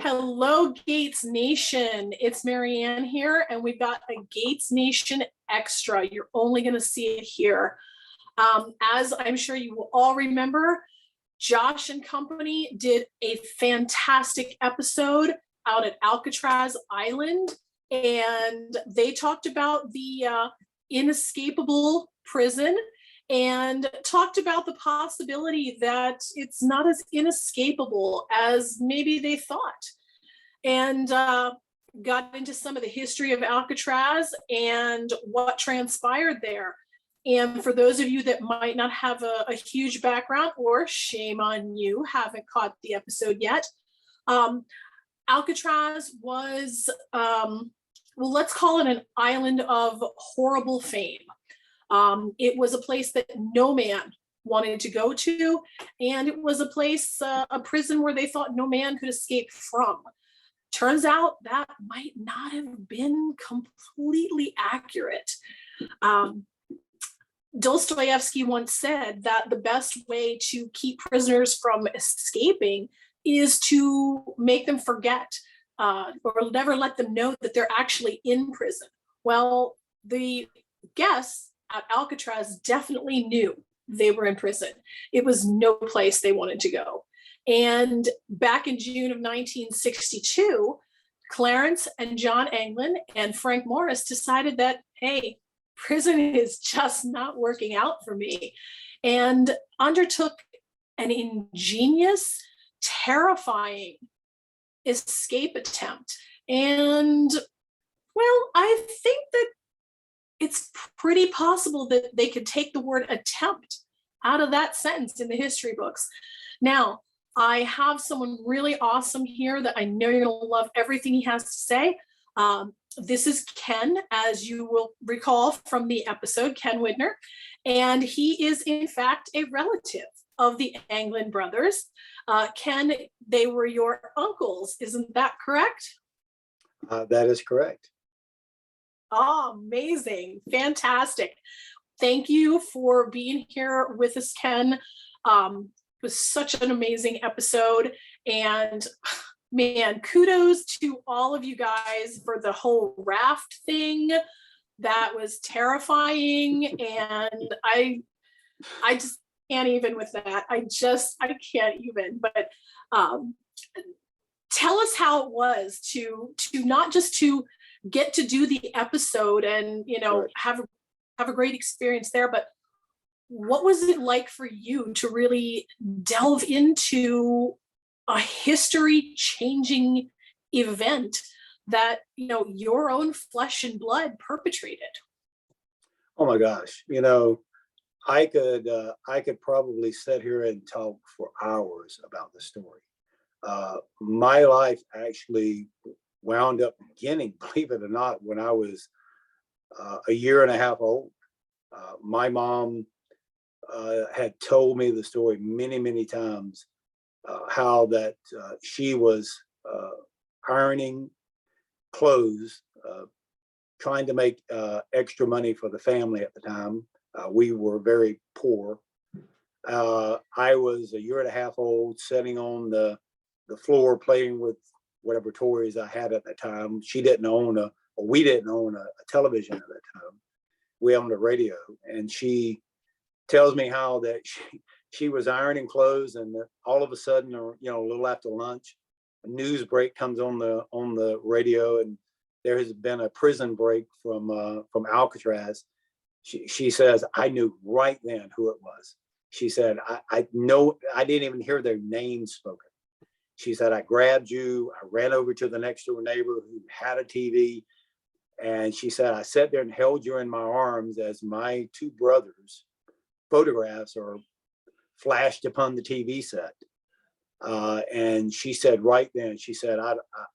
Hello, Gates Nation. It's Marianne here, and we've got a Gates Nation extra. You're only going to see it here. As I'm sure you will all remember, Josh and company did a fantastic episode out at Alcatraz Island, and they talked about the inescapable prison and talked about the possibility that it's not as inescapable as maybe they thought. And got into some of the history of Alcatraz and what transpired there. And for those of you that might not have a huge background, or shame on you, haven't caught the episode yet, Alcatraz was, well, let's call it an island of horrible fame. It was a place that no man wanted to go to, and it was a place, a prison where they thought no man could escape from. Turns out that might not have been completely accurate. Dostoevsky once said that the best way to keep prisoners from escaping is to make them forget, or never let them know that they're actually in prison. Well, the guests at Alcatraz definitely knew they were in prison. It was no place they wanted to go. And back in June of 1962, Clarence and John Anglin and Frank Morris decided that, hey, prison is just not working out for me, and undertook an ingenious, terrifying escape attempt. And, well, I think that it's pretty possible that they could take the word attempt out of that sentence in the history books. Now, I have someone really awesome here that I know you're going to love everything he has to say. This is Ken, as you will recall from the episode, Ken Widner, and he is in fact a relative of the Anglin brothers. Ken, they were your uncles, isn't that correct? That is correct. Oh, amazing. Fantastic. Thank you for being here with us, Ken. It was such an amazing episode. And man, kudos to all of you guys for the whole raft thing. That was terrifying. And I just can't even with that. I can't even. But tell us how it was to not just to get to do the episode and, you know, have a great experience there, but what was it like for you to really delve into a history changing event that, you know, your own flesh and blood perpetrated? Oh my gosh, you know, I could probably sit here and talk for hours about the story. My life actually wound up beginning, believe it or not, when I was a year and a half old. My mom had told me the story many, many times, how that she was ironing clothes, trying to make extra money for the family at the time. We were very poor. I was a year and a half old, sitting on the floor playing with whatever toys I had at the time. She didn't own we didn't own a television at that time. We owned a radio, and she tells me how that she was ironing clothes, and all of a sudden, or you know, a little after lunch, a news break comes on the radio, and there has been a prison break from Alcatraz. She says, I knew right then who it was. She said, I know, I didn't even hear their names spoken. She said, I grabbed you, I ran over to the next door neighbor who had a TV. And she said, I sat there and held you in my arms as my two brothers' photographs are flashed upon the TV set. And she said, right then, she said,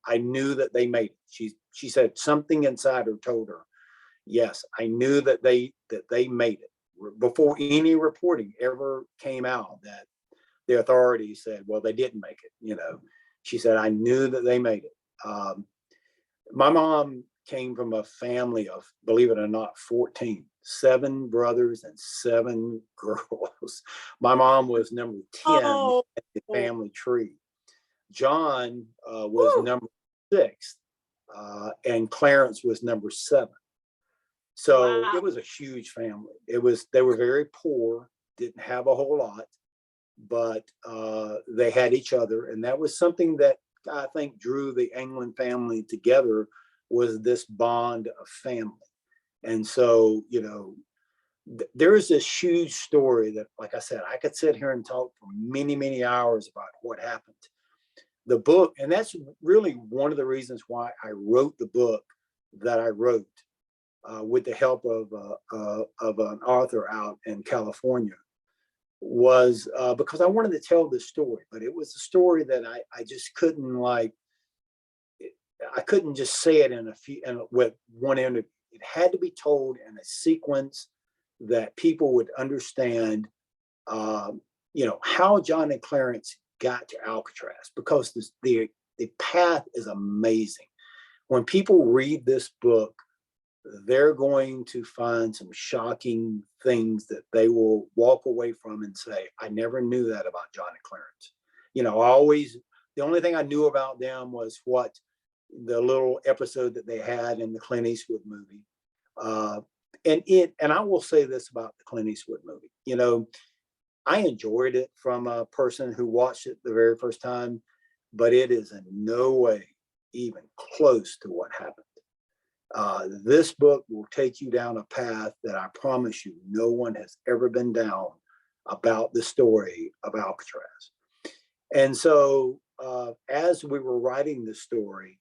I knew that they made it. She said something inside her told her, yes, I knew that they made it. Before any reporting ever came out that the authorities said, well, they didn't make it, you know. She said, I knew that they made it. My mom came from a family of, believe it or not, 14, 7 brothers and 7 girls. My mom was number 10 in the family tree. John was Woo. number 6, and Clarence was number 7. So Wow. it was a huge family. They were very poor, didn't have a whole lot, but they had each other. And that was something that I think drew the Anglin family together, was this bond of family. And so, there is this huge story that, like I said, I could sit here and talk for many, many hours about what happened. The book, and that's really one of the reasons why I wrote the book that I wrote, with the help of an author out in California, was because I wanted to tell this story, but it was a story that I just couldn't I couldn't just say it with one interview. It had to be told in a sequence that people would understand, how John and Clarence got to Alcatraz, because the path is amazing. When people read this book, they're going to find some shocking things that they will walk away from and say, I never knew that about John and Clarence. The only thing I knew about them was what the little episode that they had in the Clint Eastwood movie. And I will say this about the Clint Eastwood movie. I enjoyed it from a person who watched it the very first time, but it is in no way even close to what happened. This book will take you down a path that I promise you no one has ever been down about the story of Alcatraz. And so as we were writing the story,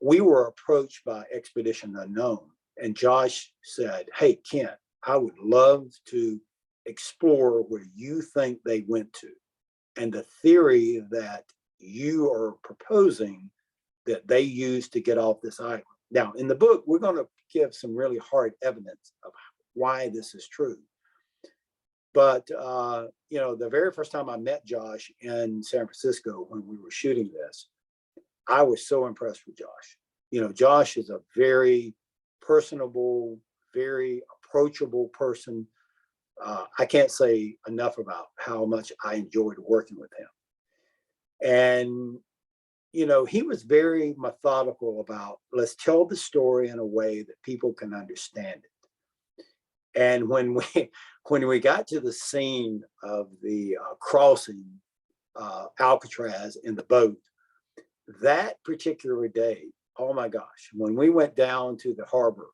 we were approached by Expedition Unknown, and Josh said, hey, Kent, I would love to explore where you think they went to, and the theory that you are proposing that they used to get off this island. Now, in the book, we're going to give some really hard evidence of why this is true. But, the very first time I met Josh in San Francisco when we were shooting this, I was so impressed with Josh. Josh is a very personable, very approachable person. I can't say enough about how much I enjoyed working with him. And, he was very methodical about, let's tell the story in a way that people can understand it. And when we got to the scene of the crossing Alcatraz in the boat, that particular day, oh my gosh, when we went down to the harbor,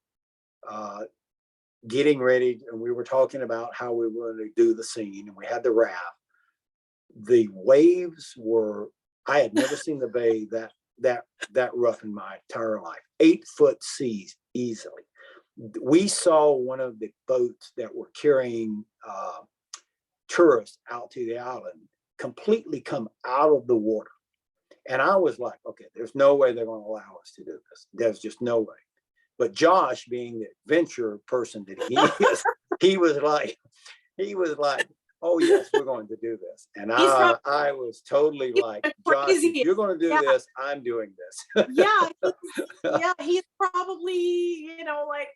getting ready, and we were talking about how we were going to do the scene, and we had the raft, the waves were, I had never seen the bay that rough in my entire life. 8-foot seas easily. We saw one of the boats that were carrying tourists out to the island completely come out of the water. And I was like, okay, there's no way they're going to allow us to do this. There's just no way. But Josh, being the adventure person that he is, he was like, oh yes, we're going to do this. And I was totally like, Josh, if you're going to do this, I'm doing this. He's probably,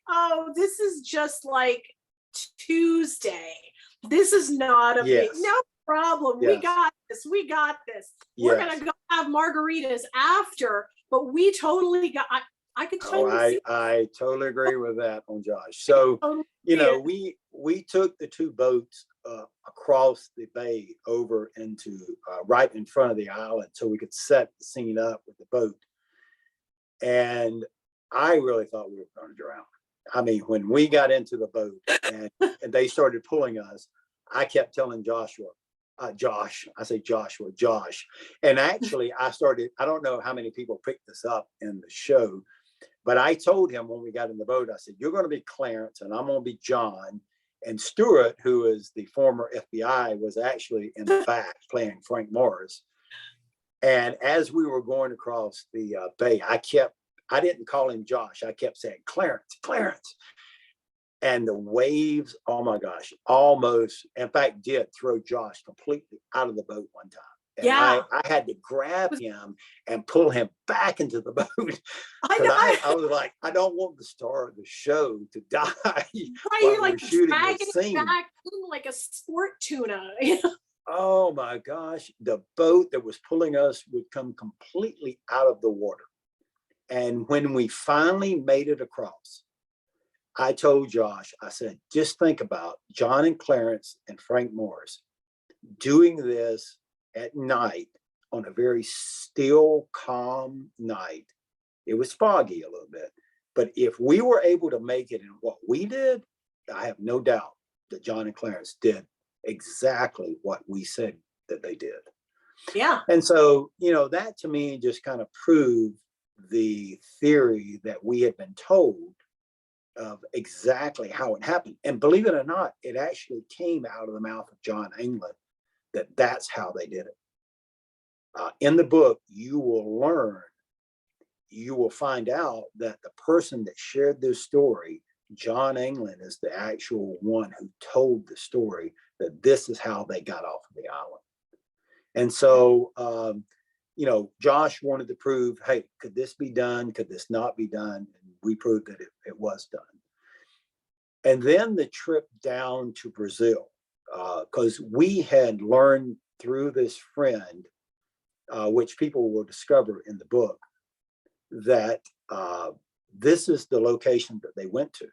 oh, this is just like Tuesday. This is not a big, no problem. Yes. We got this. We're going to go have margaritas after, but we totally got, I could totally I totally agree with that on Josh. So, we took the 2 boats across the bay over into right in front of the island so we could set the scene up with the boat. And I really thought we were going to drown. I mean, when we got into the boat and they started pulling us, I kept telling Josh. And actually I don't know how many people picked this up in the show, but I told him when we got in the boat, I said, you're going to be Clarence and I'm going to be John. And Stewart, who is the former FBI, was actually in the back playing Frank Morris. And as we were going across the bay, I didn't call him Josh. I kept saying, Clarence. And the waves, oh my gosh, almost, in fact, did throw Josh completely out of the boat one time. And I had to grab him and pull him back into the boat. I was like, I don't want the star of the show to die. Right, you're like shooting the scene. Back like a sport tuna. Oh my gosh, the boat that was pulling us would come completely out of the water. And when we finally made it across, I told Josh, I said, just think about John and Clarence and Frank Morris doing this at night on a very still, calm night. It was foggy a little bit. But if we were able to make it in what we did, I have no doubt that John and Clarence did exactly what we said that they did. Yeah. And so, that to me just kind of proved the theory that we had been told of exactly how it happened. And believe it or not, it actually came out of the mouth of John Anglin that that's how they did it. In the book, you will find out that the person that shared this story, John Anglin, is the actual one who told the story that this is how they got off of the island. And so, Josh wanted to prove, hey, could this be done? Could this not be done? And we proved that it was done. And then the trip down to Brazil, because we had learned through this friend, which people will discover in the book, that this is the location that they went to.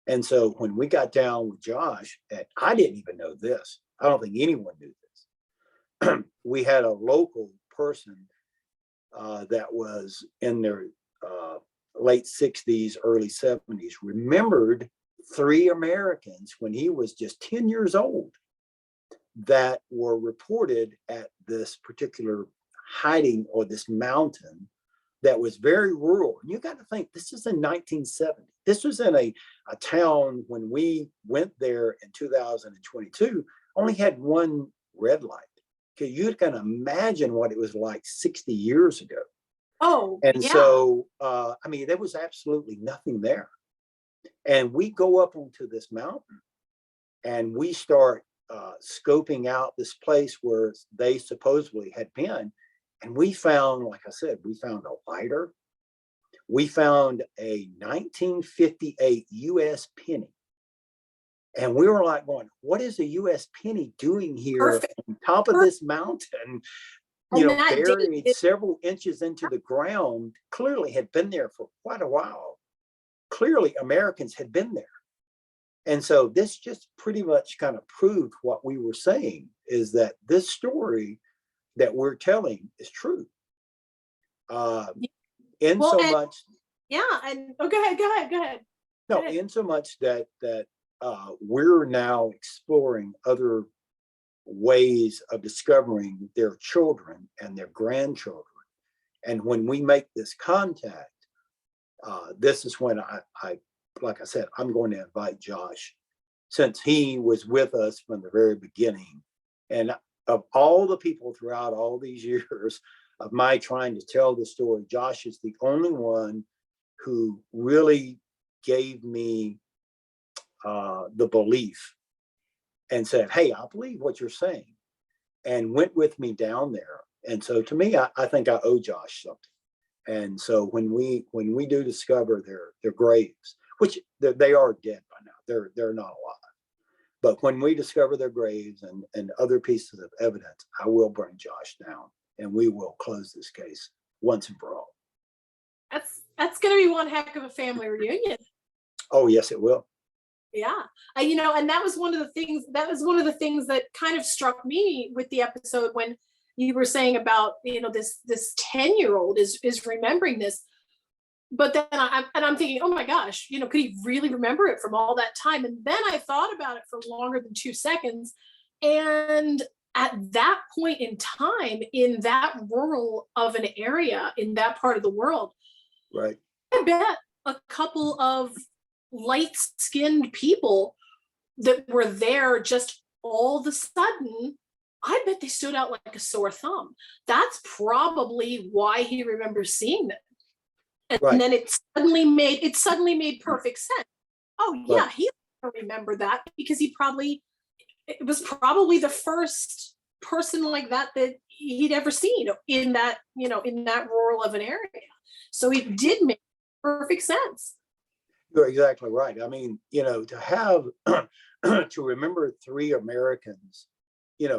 And so when we got down with Josh, and I didn't even know this, I don't think anyone knew this. We had a local person that was in their late 60s, early 70s, remembered 3 Americans when he was just 10 years old that were reported at this particular hiding or this mountain that was very rural. And you got to think, this is in 1970. This was in a town when we went there in 2022, only had one red light. Okay, you can imagine what it was like 60 years ago. Oh, And yeah. so, there was absolutely nothing there. And we go up onto this mountain and we start scoping out this place where they supposedly had been. And we found, like I said, we found a lighter. We found a 1958 US penny. And we were like going, what is a US penny doing here Perfect. on top of this mountain? Buried several inches into the ground, clearly had been there for quite a while. Clearly Americans had been there. And so this just pretty much kind of proved what we were saying, is that this story that we're telling is true. In so much. Yeah. And go ahead. No, in so much that we're now exploring other ways of discovering their children and their grandchildren. And when we make this contact, this is when I, like I said, I'm going to invite Josh, since he was with us from the very beginning. And of all the people throughout all these years of my trying to tell the story, Josh is the only one who really gave me the belief and said, hey, I believe what you're saying, and went with me down there. And so to me, I think I owe Josh something. And so when we do discover their graves, which they are dead by now, they're not alive. But when we discover their graves and other pieces of evidence, I will bring Josh down and we will close this case once and for all. That's going to be one heck of a family reunion. Oh, yes, it will. Yeah. And that was one of the things that kind of struck me with the episode, when you were saying about, this 10-year-old is remembering this. But then I'm thinking, oh my gosh, could he really remember it from all that time? And then I thought about it for longer than 2 seconds. And at that point in time, in that rural of an area, in that part of the world, right, I bet a couple of light-skinned people that were there just all of a sudden, I bet they stood out like a sore thumb. That's probably why he remembers seeing them. And then it suddenly made perfect sense. Oh yeah, he remember that because it was probably the first person like that he'd ever seen in that rural of an area. So it did make perfect sense. You're exactly right. I mean, to have to remember 3 Americans,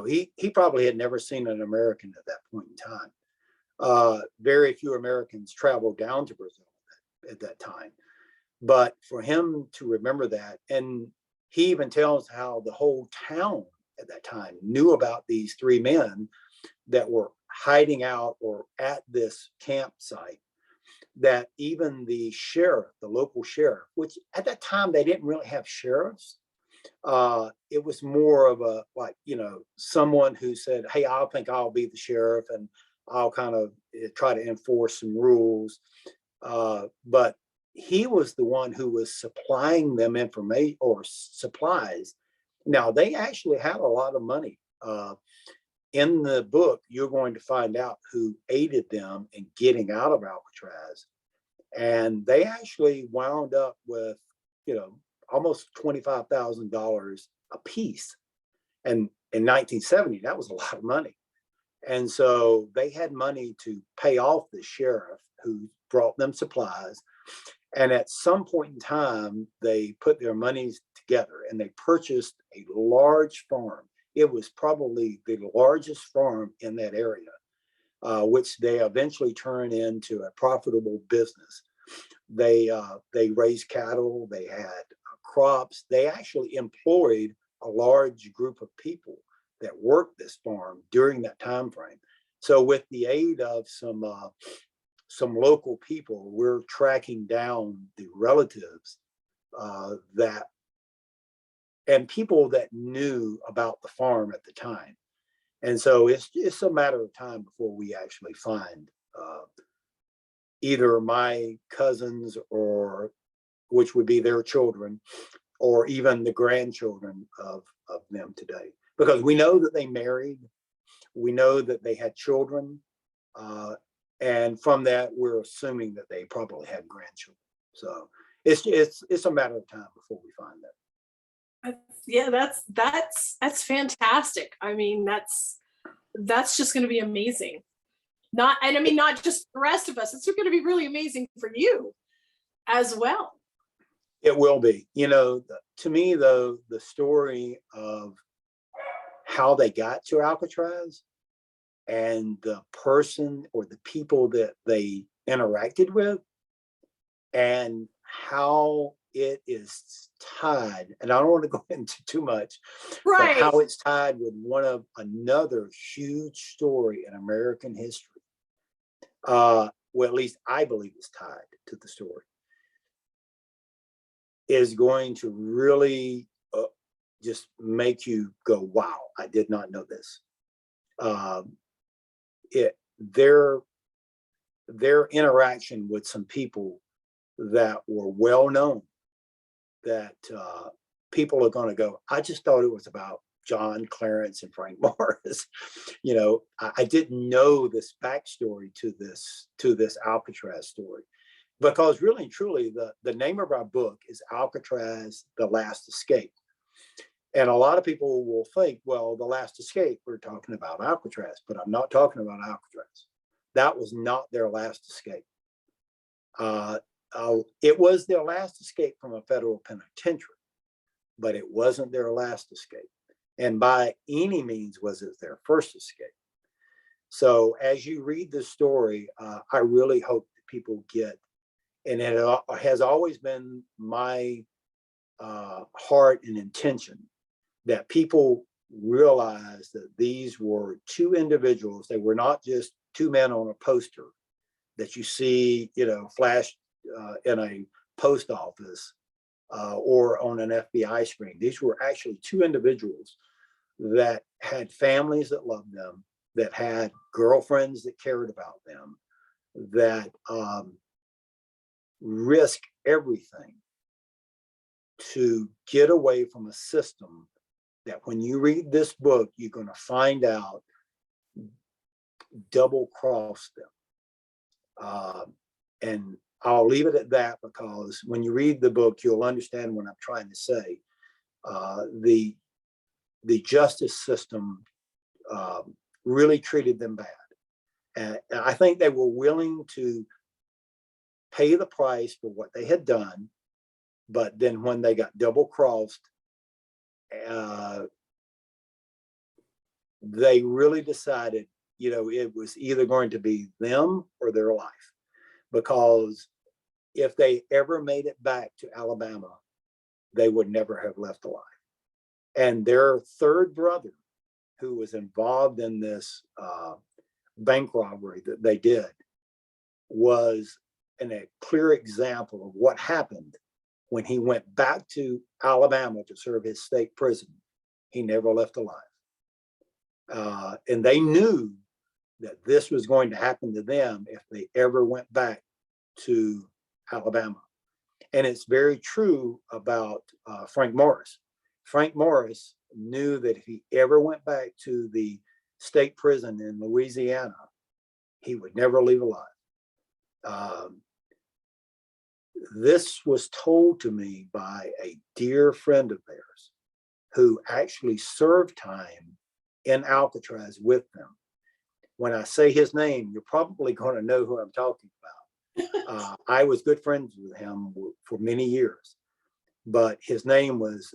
he probably had never seen an American at that point in time. Very few Americans traveled down to Brazil at that time. But for him to remember that, and he even tells how the whole town at that time knew about these three men that were hiding out or at this campsite, that even the sheriff, the local sheriff, which at that time they didn't really have sheriffs. It was more of a, like, someone who said, hey, I think I'll be the sheriff and I'll kind of try to enforce some rules. But he was the one who was supplying them information or supplies. Now, they actually had a lot of money. In the book, you're going to find out who aided them in getting out of Alcatraz. And they actually wound up with, almost $25,000 a piece. And in 1970, that was a lot of money. And so they had money to pay off the sheriff who brought them supplies. And at some point in time, they put their monies together and they purchased a large farm. It was probably the largest farm in that area, which they eventually turned into a profitable business. They raised cattle, they had crops. They actually employed a large group of people that worked this farm during that time frame. So with the aid of some local people, we're tracking down the relatives that and people that knew about the farm at the time. And so it's a matter of time before we actually find either my cousins, or which would be their children, or even the grandchildren of them today. Because we know that they married, we know that they had children, and from that, we're assuming that they probably had grandchildren. So it's a matter of time before we find that. Yeah, that's fantastic. I mean, that's just going to be amazing. Not just the rest of us. It's going to be really amazing for you as well. It will be. To me, though, the story of how they got to Alcatraz and the person or the people that they interacted with, and how it is tied, and I don't want to go into too much, right, but how it's tied with another huge story in American history. Well, at least I believe it's tied to the story, is going to really just make you go, wow, I did not know this. Their interaction with some people that were well known, that people are going to go, I just thought it was about John, Clarence, and Frank Morris. I didn't know this backstory to this Alcatraz story, because really and truly, the name of our book is Alcatraz, The Last Escape. And a lot of people will think, well, The Last Escape, we're talking about Alcatraz, but I'm not talking about Alcatraz. That was not their last escape. It was their last escape from a federal penitentiary, but it wasn't their last escape. And by any means was it their first escape. So as you read this story, I really hope that people get, and it has always been my heart and intention, that people realize that these were two individuals. They were not just two men on a poster that you see, flashed in a post office or on an FBI screen. These were actually two individuals that had families that loved them, that had girlfriends that cared about them, that risked everything to get away from a system that, when you read this book, you're going to find out double-crossed them. And I'll leave it at that, because when you read the book, you'll understand what I'm trying to say. The justice system really treated them bad. And I think they were willing to pay the price for what they had done. But then when they got double-crossed, they really decided, it was either going to be them or their life, because if they ever made it back to Alabama, they would never have left alive. And their third brother, who was involved in this bank robbery that they did, was a clear example of what happened when he went back to Alabama to serve his state prison. He never left alive. And they knew that this was going to happen to them if they ever went back to Alabama. And it's very true about Frank Morris. Frank Morris knew that if he ever went back to the state prison in Louisiana, he would never leave alive. This was told to me by a dear friend of theirs who actually served time in Alcatraz with them. When I say his name, you're probably going to know who I'm talking about. I was good friends with him for many years, but his name was,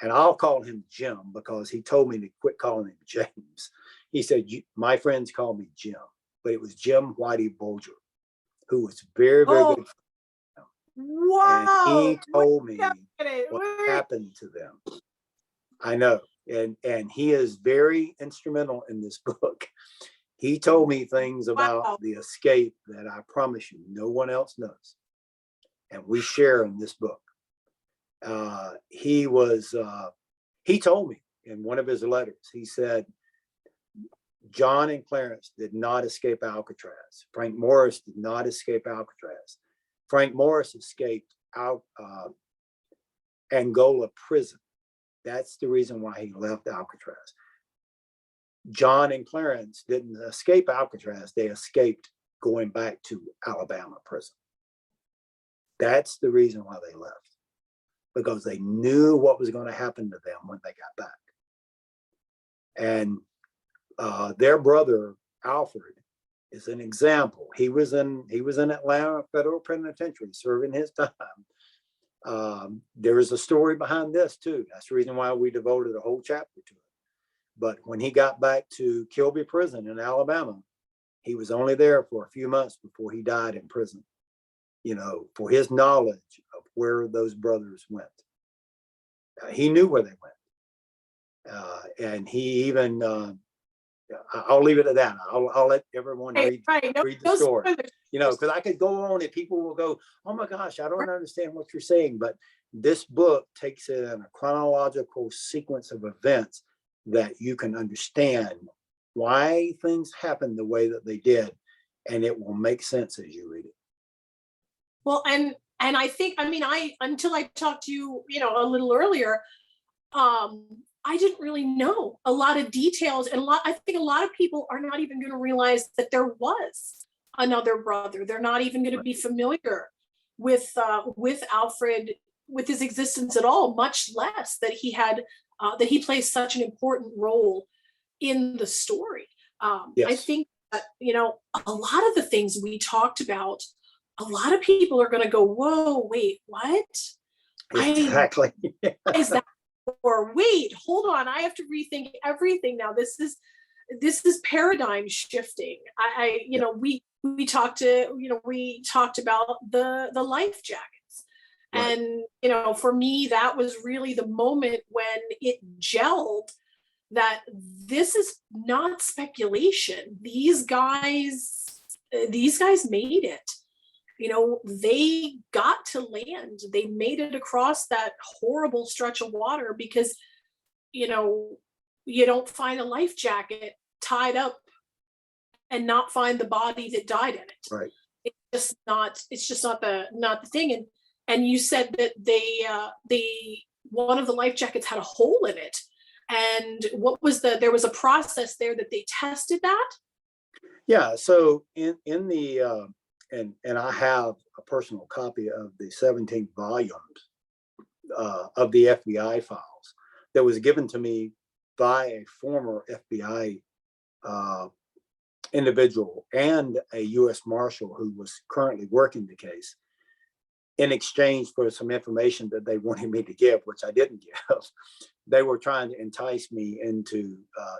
and I'll call him Jim because he told me to quit calling him James. He said, my friends call me Jim, but it was Jim Whitey Bulger, who was very, very good. Wow. And he told me what happened to them. I know. And he is very instrumental in this book. He told me things about the escape that I promise you no one else knows. And we share in this book. He told me in one of his letters, he said, John and Clarence did not escape Alcatraz. Frank Morris did not escape Alcatraz. Frank Morris escaped out Angola prison. That's the reason why he left Alcatraz. John and Clarence didn't escape Alcatraz. They escaped going back to Alabama prison. That's the reason why they left, because they knew what was going to happen to them when they got back. And their brother, Alfred, is an example. He was in Atlanta Federal Penitentiary serving his time. There is a story behind this too. That's the reason why we devoted a whole chapter to it. But when he got back to Kilby Prison in Alabama, he was only there for a few months before he died in prison, for his knowledge of where those brothers went. He knew where they went. And he even, I'll leave it at that. I'll let everyone read the story, because I could go on and people will go, oh my gosh, I don't understand what you're saying. But this book takes it in a chronological sequence of events that you can understand why things happened the way that they did. And it will make sense as you read it. Well, and I think, until I talked to you, a little earlier, I didn't really know a lot of details, and I think a lot of people are not even going to realize that there was another brother. They're not even going to be familiar with Alfred, with his existence at all, much less that he plays such an important role in the story. Yes. I think that, a lot of the things we talked about, a lot of people are going to go, whoa, wait, what? Exactly. Is that? Or wait, hold on, I have to rethink everything now. This is paradigm shifting. We talked about the life jackets. Right. And for me, that was really the moment when it gelled that this is not speculation. These guys made it. They got to land. They made it across that horrible stretch of water because, you don't find a life jacket tied up and not find the body that died in it. Right. It's just not the thing. And you said that one of the life jackets had a hole in it. And there was a process there that they tested that? Yeah. So in the, and I have a personal copy of the 17 volumes of the FBI files that was given to me by a former FBI individual and a U.S. Marshal who was currently working the case. in exchange for some information that they wanted me to give, which I didn't give. They were trying to entice me into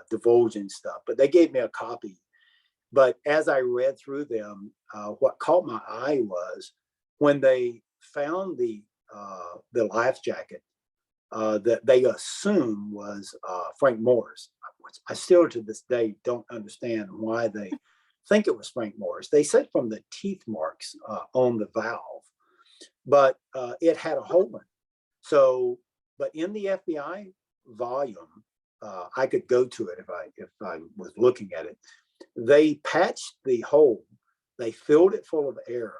divulging stuff, but they gave me a copy. But as I read through them, what caught my eye was when they found the life jacket that they assumed was Frank Morris. I still to this day don't understand why they think it was Frank Morris. They said from the teeth marks on the valve, but it had a hole in it. So, but in the FBI volume, I could go to it if I was looking at it. They patched the hole, they filled it full of air,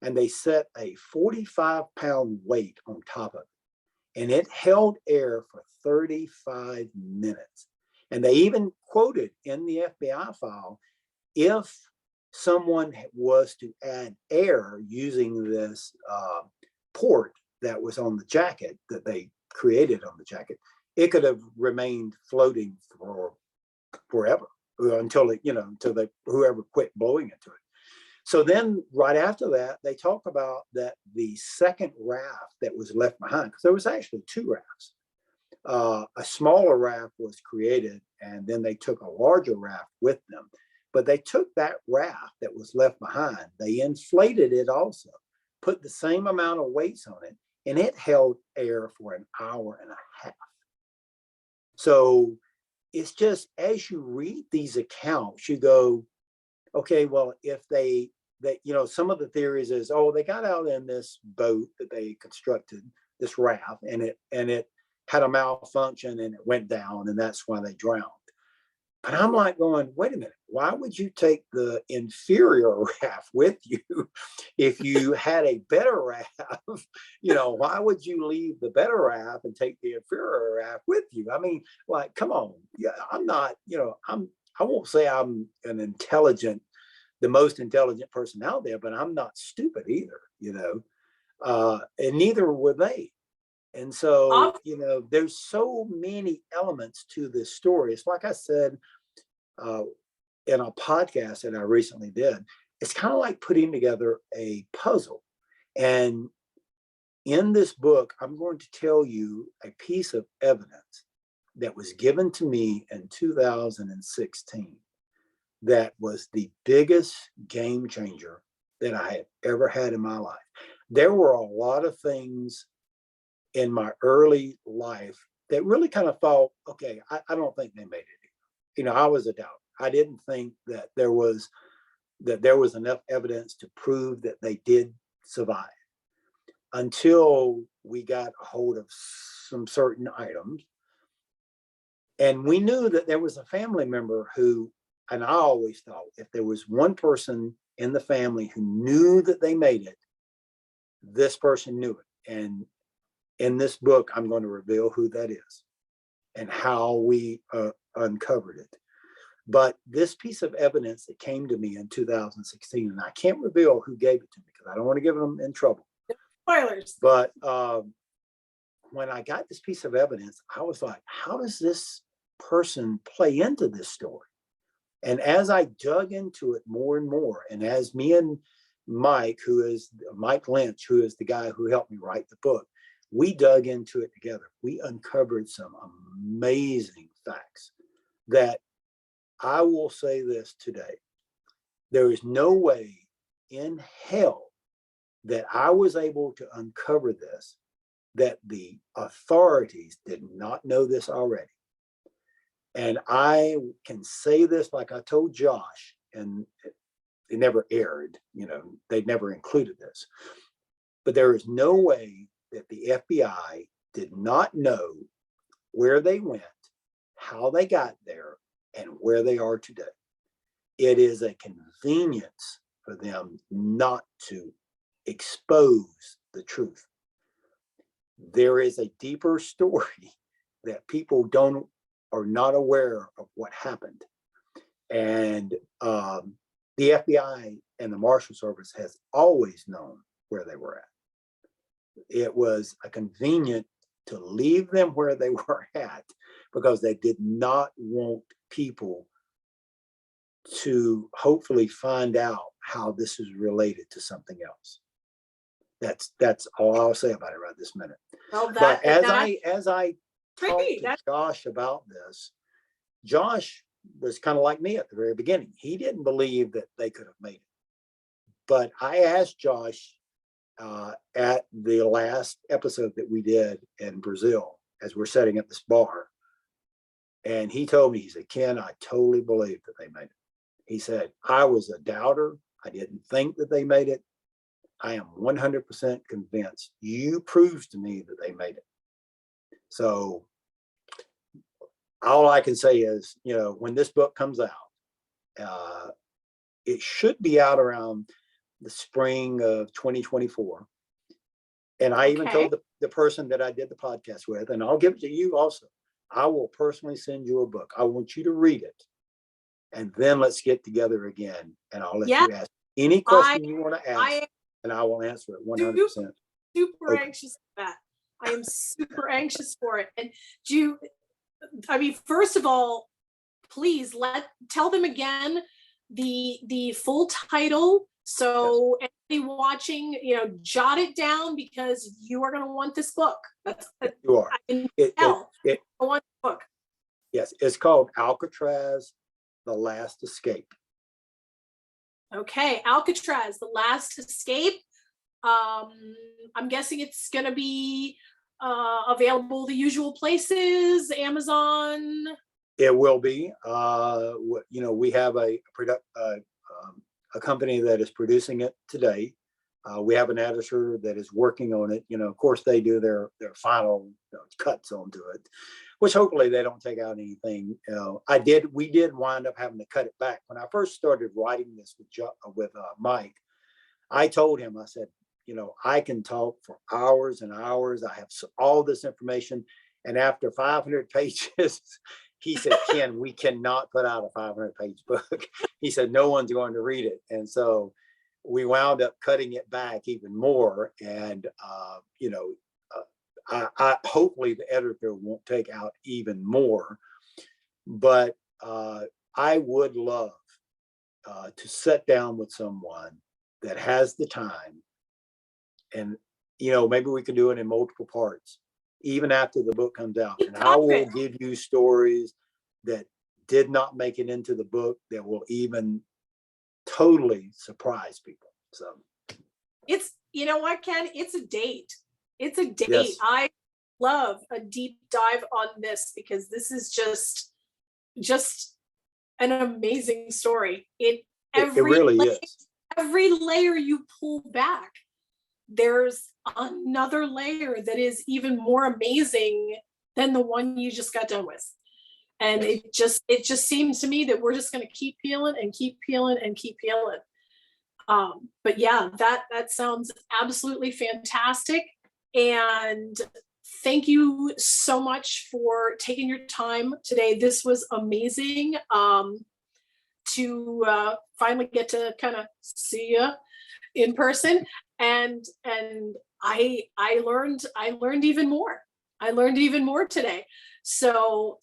and they set a 45-pound weight on top of it. And it held air for 35 minutes. And they even quoted in the FBI file, if someone was to add air using this port that was on the jacket that they created on the jacket, it could have remained floating for forever until it, until whoever quit blowing into it. So then right after that, they talk about that the second raft that was left behind, because there was actually two rafts. A smaller raft was created, and then they took a larger raft with them. But they took that raft that was left behind, they inflated it also, put the same amount of weights on it, and it held air for an hour and a half. So it's just, as you read these accounts, you go, okay, well, if they some of the theories is, oh, they got out in this boat that they constructed, this raft, and it had a malfunction and it went down, and that's why they drowned. But I'm like going, wait a minute, why would you take the inferior raft with you if you had a better raft? Why would you leave the better raft and take the inferior raft with you? I mean, like, come on. Yeah, I'm not, I won't say I'm the most intelligent person out there, but I'm not stupid either, and neither were they. And so, there's so many elements to this story. It's like I said in a podcast that I recently did, it's kind of like putting together a puzzle. And in this book, I'm going to tell you a piece of evidence that was given to me in 2016 that was the biggest game changer that I had ever had in my life. There were a lot of things in my early life that really kind of thought, okay, I don't think they made it. I was a doubter. I didn't think that there was enough evidence to prove that they did survive, until we got a hold of some certain items. And we knew that there was a family member who, and I always thought, if there was one person in the family who knew that they made it, this person knew it. And in this book, I'm going to reveal who that is and how we uncovered it. But this piece of evidence that came to me in 2016, and I can't reveal who gave it to me because I don't want to get them in trouble. Spoilers. But when I got this piece of evidence, I was like, how does this person play into this story? And as I dug into it more and more, and as me and Mike Lynch, who is the guy who helped me write the book, we dug into it together. We uncovered some amazing facts that I will say this today. There is no way in hell that I was able to uncover this, that the authorities did not know this already. And I can say this like I told Josh, and it never aired, they'd never included this. But there is no way that the FBI did not know where they went, how they got there, and where they are today. It is a convenience for them not to expose the truth. There is a deeper story that people are not aware of what happened. And the FBI and the Marshal Service has always known where they were at. It was a convenient to leave them where they were at because they did not want people to hopefully find out how this is related to something else. That's all I'll say about it right this minute. Well, But as that's I talked great. to Josh about this, Josh was kind of like me at the very beginning. He didn't believe that they could have made it. But I asked Josh at the last episode that we did in Brazil, as we're setting up this bar, and he told me, he said, Ken, I totally believe that they made it. He said, I was a doubter. I didn't think that they made it. I am 100% convinced. You proved to me that they made it. So all I can say is, you know, when this book comes out, it should be out around the spring of 2024. And I even told the person that I did the podcast with, and I'll give it to you also, I will personally send you a book. I want you to read it. And then let's get together again. And I'll let you ask any question you want to ask. And I will answer it 100%. Super anxious for that. I am super anxious for it. And first of all, please tell them again the full title. So anybody watching, jot it down, because you are going to want this book. You are. I can tell. I want the book. Yes, it's called Alcatraz, The Last Escape. Okay, Alcatraz, The Last Escape. I'm guessing it's going to be available the usual places, Amazon. It will be. We have a company that is producing it today. We have an editor that is working on it. Of course, they do their final cuts onto it, which hopefully they don't take out anything. We did wind up having to cut it back. When I first started writing this with Mike, I told him, I said, I can talk for hours and hours. I have all this information. And after 500 pages, he said, Ken, we cannot put out a 500-page book. He said, no one's going to read it. And so we wound up cutting it back even more. And, I hopefully the editor won't take out even more. But I would love to sit down with someone that has the time. And, maybe we can do it in multiple parts, even after the book comes out. And I will give you stories that did not make it into the book that will even totally surprise people. So it's, what, Ken? It's a date. It's a date. Yes. I love a deep dive on this, because this is just an amazing story. It really is. Every layer you pull back, there's another layer that is even more amazing than the one you just got done with. And it just seems to me that we're just going to keep peeling and keep peeling and keep peeling. But yeah, that sounds absolutely fantastic. And thank you so much for taking your time today. This was amazing to finally get to kind of see you in person. And I learned even more. I learned even more today. So,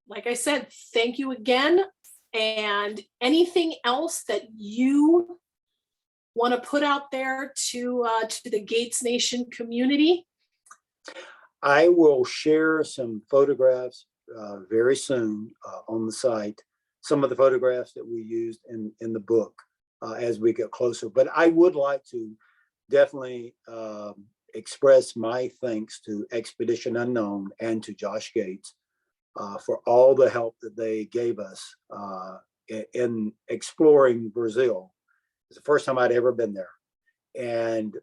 like I said, thank you again. And anything else that you want to put out there to the Gates Nation community? I will share some photographs very soon on the site. Some of the photographs that we used in the book as we get closer. But I would like to definitely express my thanks to Expedition Unknown and to Josh Gates for all the help that they gave us in exploring Brazil. It's the first time I'd ever been there. And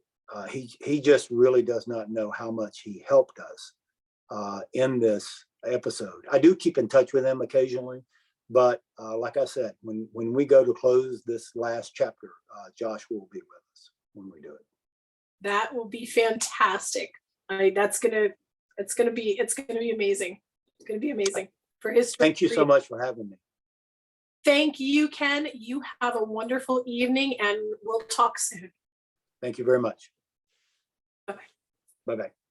he just really does not know how much he helped us in this episode. I do keep in touch with him occasionally, but like I said, when we go to close this last chapter, Josh will be with us when we do it. That will be fantastic. It's gonna be amazing. It's gonna be amazing for history. Thank you so much for having me. Thank you, Ken. You have a wonderful evening, and we'll talk soon. Thank you very much. Bye-bye. Bye-bye.